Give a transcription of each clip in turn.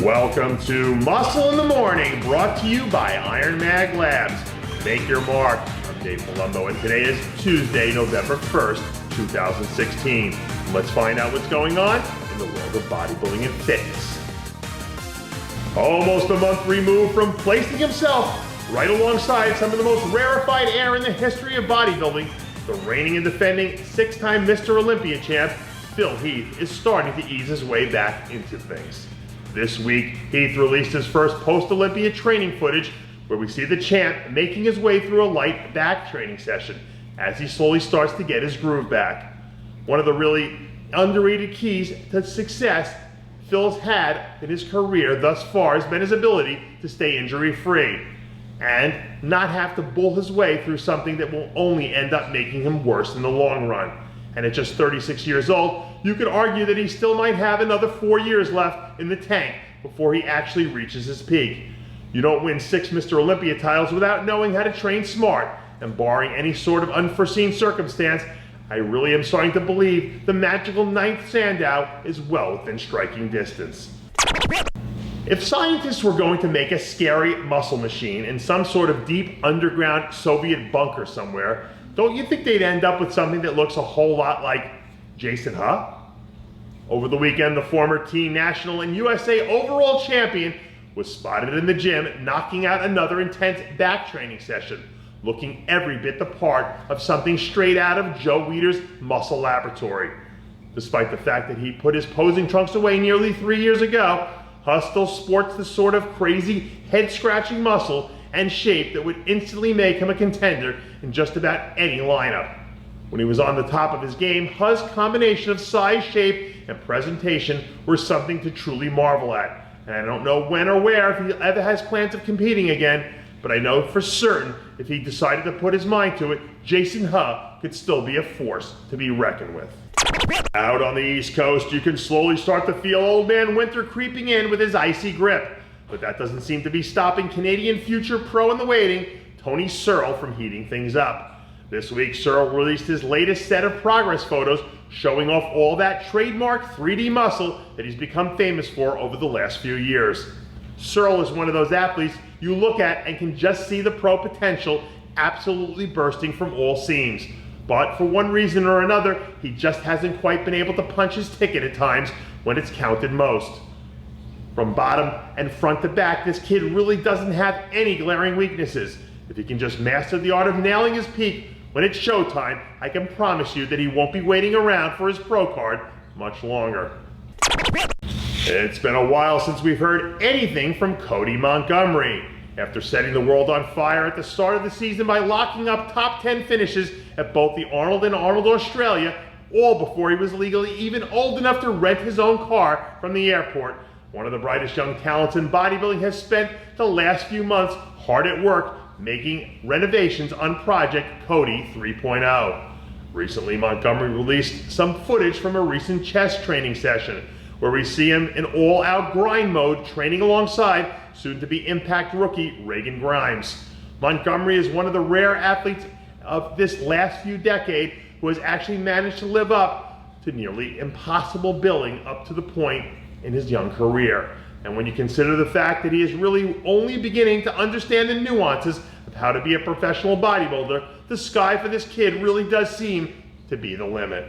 Welcome to Muscle in the Morning, brought to you by Iron Mag Labs. Make your mark. I'm Dave Palumbo, and today is Tuesday, November 1st, 2016. Let's find out what's going on in the world of bodybuilding and fitness. Almost a month removed from placing himself right alongside some of the most rarefied air in the history of bodybuilding, the reigning and defending six-time Mr. Olympia champ, Phil Heath, is starting to ease his way back into things. This week, Heath released his first post-Olympia training footage where we see the champ making his way through a light back training session as he slowly starts to get his groove back. One of the really underrated keys to success Phil's had in his career thus far has been his ability to stay injury-free and not have to bull his way through something that will only end up making him worse in the long run. And at just 36 years old, you could argue that he still might have another 4 years left in the tank before he actually reaches his peak. You don't win 6 Mr. Olympia titles without knowing how to train smart, and barring any sort of unforeseen circumstance, I really am starting to believe the magical 9th Sandow is well within striking distance. If scientists were going to make a scary muscle machine in some sort of deep underground Soviet bunker somewhere, don't you think they'd end up with something that looks a whole lot like Jason Huh? Over the weekend, the former teen national and USA overall champion was spotted in the gym knocking out another intense back training session, looking every bit the part of something straight out of Joe Weider's muscle laboratory. Despite the fact that he put his posing trunks away nearly 3 years ago, Huh still sports the sort of crazy head-scratching muscle and shape that would instantly make him a contender in just about any lineup. When he was on the top of his game, Huh's combination of size, shape, and presentation were something to truly marvel at. And I don't know when or where if he ever has plans of competing again, but I know for certain if he decided to put his mind to it, Jason Huh could still be a force to be reckoned with. Out on the East Coast, you can slowly start to feel Old Man Winter creeping in with his icy grip. But that doesn't seem to be stopping Canadian future pro in the waiting, Tony Searle, from heating things up. This week, Searle released his latest set of progress photos showing off all that trademark 3D muscle that he's become famous for over the last few years. Searle is one of those athletes you look at and can just see the pro potential absolutely bursting from all seams. But for one reason or another, he just hasn't quite been able to punch his ticket at times when it's counted most. From bottom and front to back, this kid really doesn't have any glaring weaknesses. If he can just master the art of nailing his peak when it's showtime, I can promise you that he won't be waiting around for his pro card much longer. It's been a while since we've heard anything from Cody Montgomery. After setting the world on fire at the start of the season by locking up top 10 finishes at both the Arnold and Arnold Australia, all before he was legally even old enough to rent his own car from the airport, one of the brightest young talents in bodybuilding has spent the last few months hard at work making renovations on Project Cody 3.0. Recently, Montgomery released some footage from a recent chest training session where we see him in all-out grind mode training alongside soon-to-be Impact rookie Reagan Grimes. Montgomery is one of the rare athletes of this last few decades who has actually managed to live up to nearly impossible billing up to the point in his young career. And when you consider the fact that he is really only beginning to understand the nuances of how to be a professional bodybuilder, the sky for this kid really does seem to be the limit.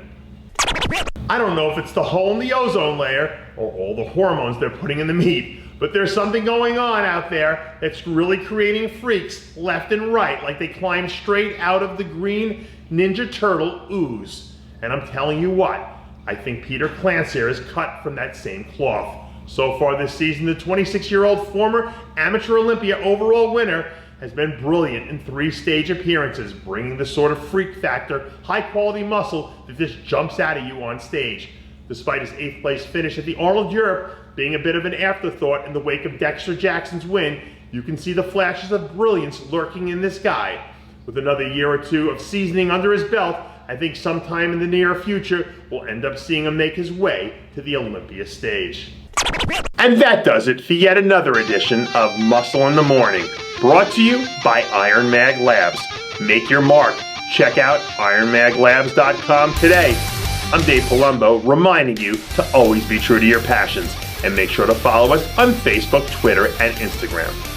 I don't know if it's the hole in the ozone layer or all the hormones they're putting in the meat, but there's something going on out there that's really creating freaks left and right, like they climb straight out of the green Ninja Turtle ooze. And I'm telling you what, I think Peter Klancir is cut from that same cloth. So far this season, the 26-year-old former amateur Olympia overall winner has been brilliant in 3 stage appearances, bringing the sort of freak factor, high-quality muscle that just jumps out at you on stage. Despite his 8th place finish at the Arnold Europe being a bit of an afterthought in the wake of Dexter Jackson's win, you can see the flashes of brilliance lurking in this guy. With another year or two of seasoning under his belt, I think sometime in the near future, we'll end up seeing him make his way to the Olympia stage. And that does it for yet another edition of Muscle in the Morning, brought to you by Iron Mag Labs. Make your mark. Check out ironmaglabs.com today. I'm Dave Palumbo, reminding you to always be true to your passions. And make sure to follow us on Facebook, Twitter, and Instagram.